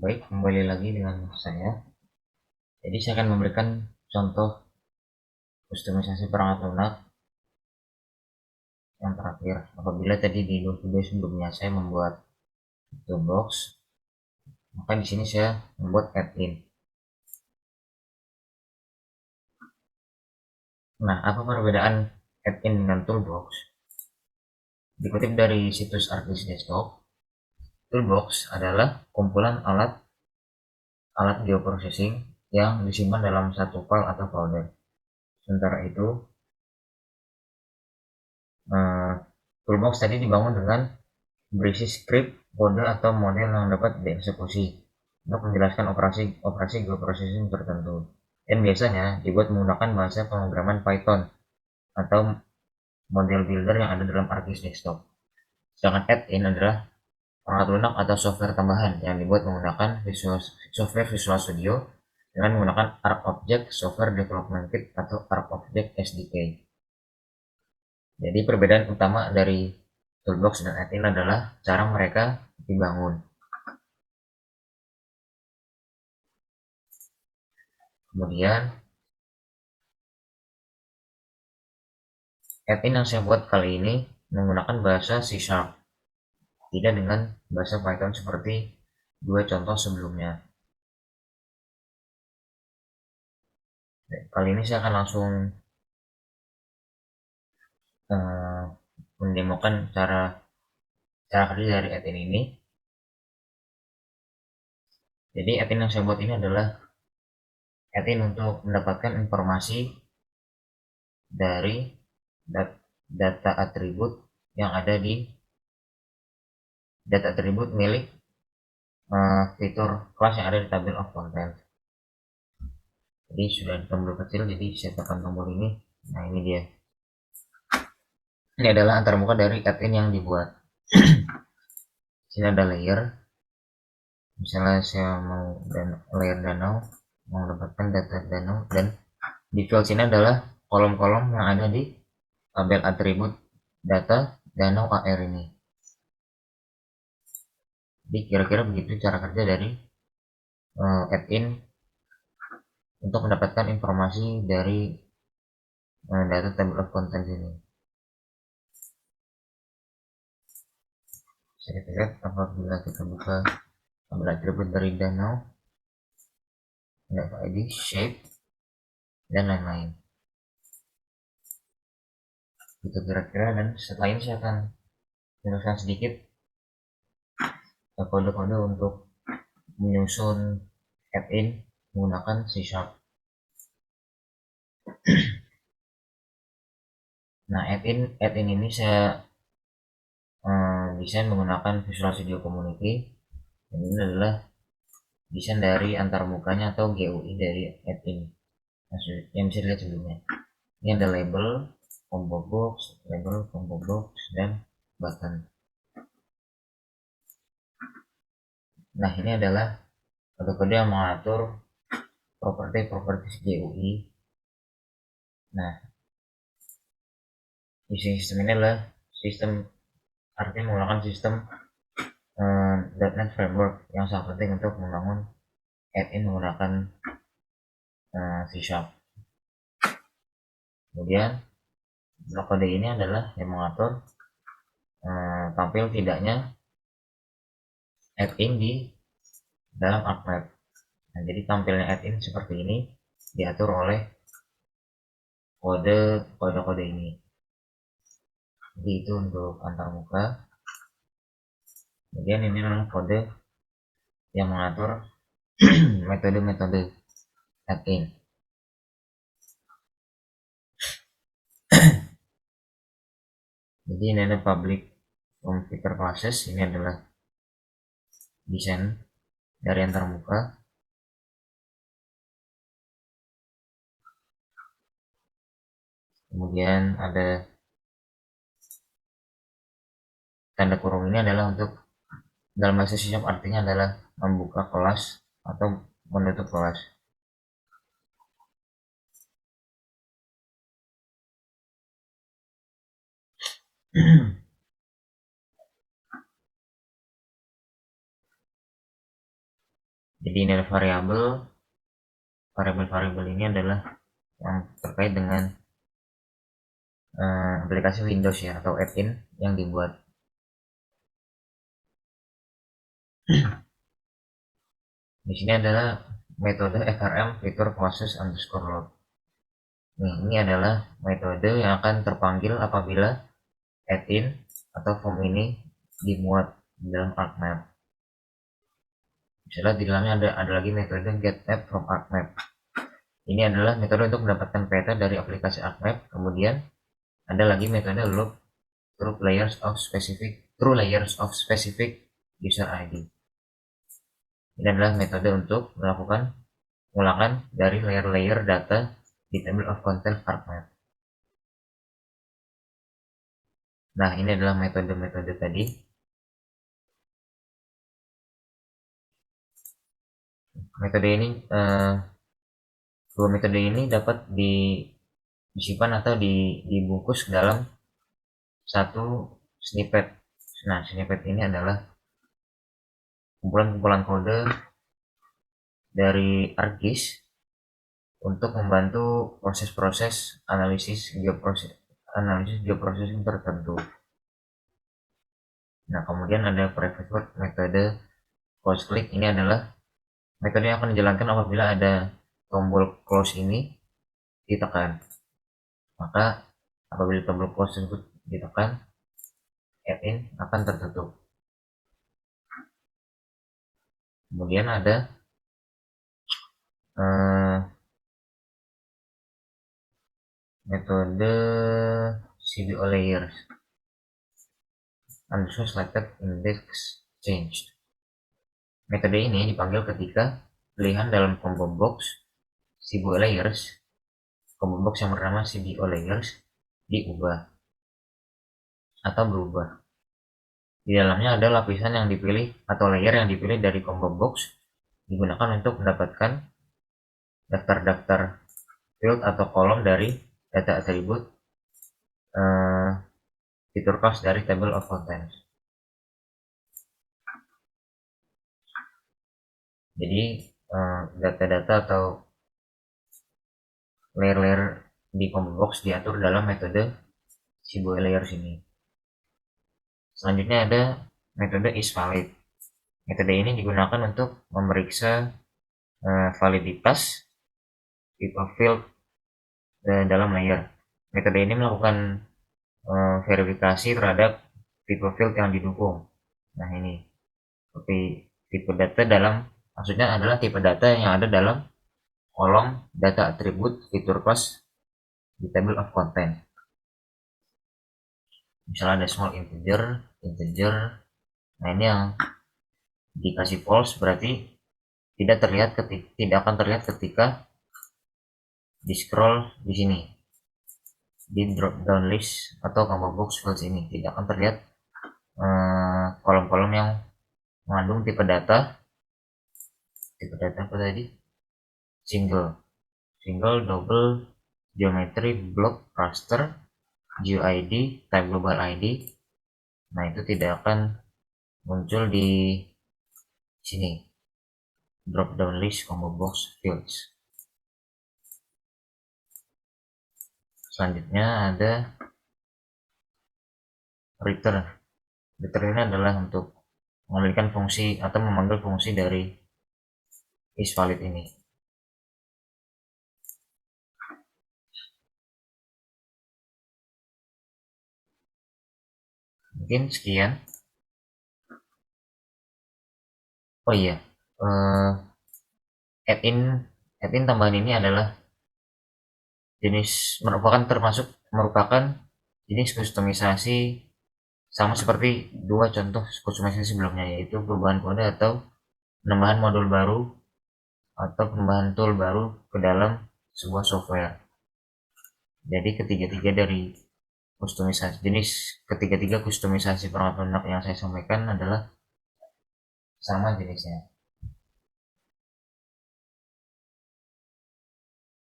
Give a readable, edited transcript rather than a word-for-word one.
Baik, kembali lagi dengan saya. Jadi saya akan memberikan contoh kustomisasi perangkat lunak yang terakhir. Apabila tadi di video sebelumnya saya membuat toolbox, maka di sini saya membuat add-in. Nah, apa perbedaan add-in dengan toolbox? Dikutip dari situs Artis Desktop, toolbox adalah kumpulan alat geoprocessing yang disimpan dalam satu file atau folder. Sementara itu, eh, toolbox tadi dibangun dengan berisi script, kode, atau model yang dapat dieksekusi untuk menjelaskan operasi geoprocessing tertentu. Dan biasanya dibuat menggunakan bahasa pemrograman Python atau model builder yang ada dalam ArcGIS Desktop. Sedangkan add-in adalah perangkat lunak atau software tambahan yang dibuat menggunakan software Visual Studio dengan menggunakan ArcObject Software Development Kit atau ArcObject SDK. Jadi perbedaan utama dari toolbox dan add-in adalah cara mereka dibangun. Kemudian add-in yang saya buat kali ini menggunakan bahasa C#, tidak dengan bahasa Python seperti dua contoh sebelumnya. Kali ini saya akan langsung eh, mendemokan cara cara kerja dari add-in ini. Jadi add-in yang saya buat ini adalah add-in untuk mendapatkan informasi dari data atribut yang ada di data atribut milik fitur kelas yang ada di table of content. Jadi sudah ada tombol kecil, jadi saya tekan tombol ini. Nah, ini dia. Ini adalah antarmuka dari add-in yang dibuat. Sini ada layer. Misalnya saya mau layer danau, mau mendapatkan data danau, dan di field sini adalah kolom-kolom yang ada di tabel atribut data danau AR ini. Jadi kira-kira begitu cara kerja dari add-in untuk mendapatkan informasi dari data table of contents ini. Saya lihat apabila kita buka tabel atribut dari danau, data ID, shape, dan lain-lain. Itu kira-kira, dan setelah ini saya akan jelaskan sedikit kode-kode untuk menyusun add-in menggunakan C#. Nah, add-in ini saya desain menggunakan Visual Studio Community. Dan ini adalah desain dari antarmukanya atau GUI dari add-in yang bisa dilihat sebelumnya. Ini ada label, combo box, dan button. Nah, ini adalah kode-kode yang mengatur properti GUI. Nah, isi sistem ini adalah sistem, artinya menggunakan sistem .NET Framework yang sangat penting untuk membangun add-in menggunakan C#. Kemudian blok kode ini adalah yang mengatur tampil tidaknya add-in di dalam ArcMap. Nah, jadi tampilnya add-in seperti ini diatur oleh kode ini. Jadi itu untuk antarmuka. Kemudian ini adalah kode yang mengatur metode-metode add-in. Jadi ini ada public configure classes. Ini adalah desain dari antarmuka. Kemudian ada tanda kurung, ini adalah untuk dalam bahasa C# artinya adalah membuka kelas atau menutup kelas. Jadi ini ada variabel ini adalah yang terkait dengan aplikasi Windows ya, atau add-in yang dibuat. Di sini adalah metode frm fitur process underscore load. Ini adalah metode yang akan terpanggil apabila add-in atau form ini dimuat di dalam ArcMap. Misalnya di dalamnya ada lagi metode getMap from ArcMap. Ini adalah metode untuk mendapatkan peta dari aplikasi ArcMap. Kemudian ada lagi metode loop through layers of specific user ID. Ini adalah metode untuk melakukan ulangan dari layer-layer data di table of contents ArcMap. Nah, ini adalah metode-metode tadi. Dua metode ini dapat disimpan atau dibungkus dalam satu snippet. Nah, snippet ini adalah kumpulan-kumpulan kode dari ArcGIS untuk membantu proses-proses analisis geoprocessing tertentu. Nah, kemudian ada private word metode close click. Ini adalah metode yang akan dijalankan apabila ada tombol close ini ditekan. Maka apabila tombol close tersebut ditekan, add-in akan tertutup. Kemudian ada metode CBO layers underscore selected index changed. Metode ini dipanggil ketika pilihan dalam combo box CBO layers, combo box yang bernama CBO layers diubah atau berubah. Di dalamnya ada lapisan yang dipilih atau layer yang dipilih dari combo box digunakan untuk mendapatkan daftar-daftar field atau kolom dari data atribut fitur class dari table of contents. Jadi data-data atau layer-layer di combo box diatur dalam metode CBO layers ini. Selanjutnya ada metode isValid. Metode ini digunakan untuk memeriksa validitas tipe field dalam layer. Metode ini melakukan verifikasi terhadap tipe field yang didukung. Nah, ini seperti tipe data maksudnya adalah tipe data yang ada dalam kolom data atribut fitur class di table of content. Misalnya ada small integer. Nah, ini yang dikasih false berarti tidak akan terlihat ketika di scroll di sini di drop down list atau combo box fields ini tidak akan terlihat kolom-kolom yang mengandung tipe data apa tadi, single, double, geometry, block, raster, GeoID, type global ID. Nah, itu tidak akan muncul di sini drop down list combo box fields. Selanjutnya ada return. Return ini adalah untuk mengambilkan fungsi atau memanggil fungsi dari isValid ini. Mungkin sekian. Oh iya, add-in tambahan ini adalah merupakan jenis kustomisasi sama seperti dua contoh kustomisasi sebelumnya, yaitu perubahan kode atau penambahan modul baru atau penambahan tool baru ke dalam sebuah software. Jadi ketiga kustomisasi perangkat lunak yang saya sampaikan adalah sama jenisnya.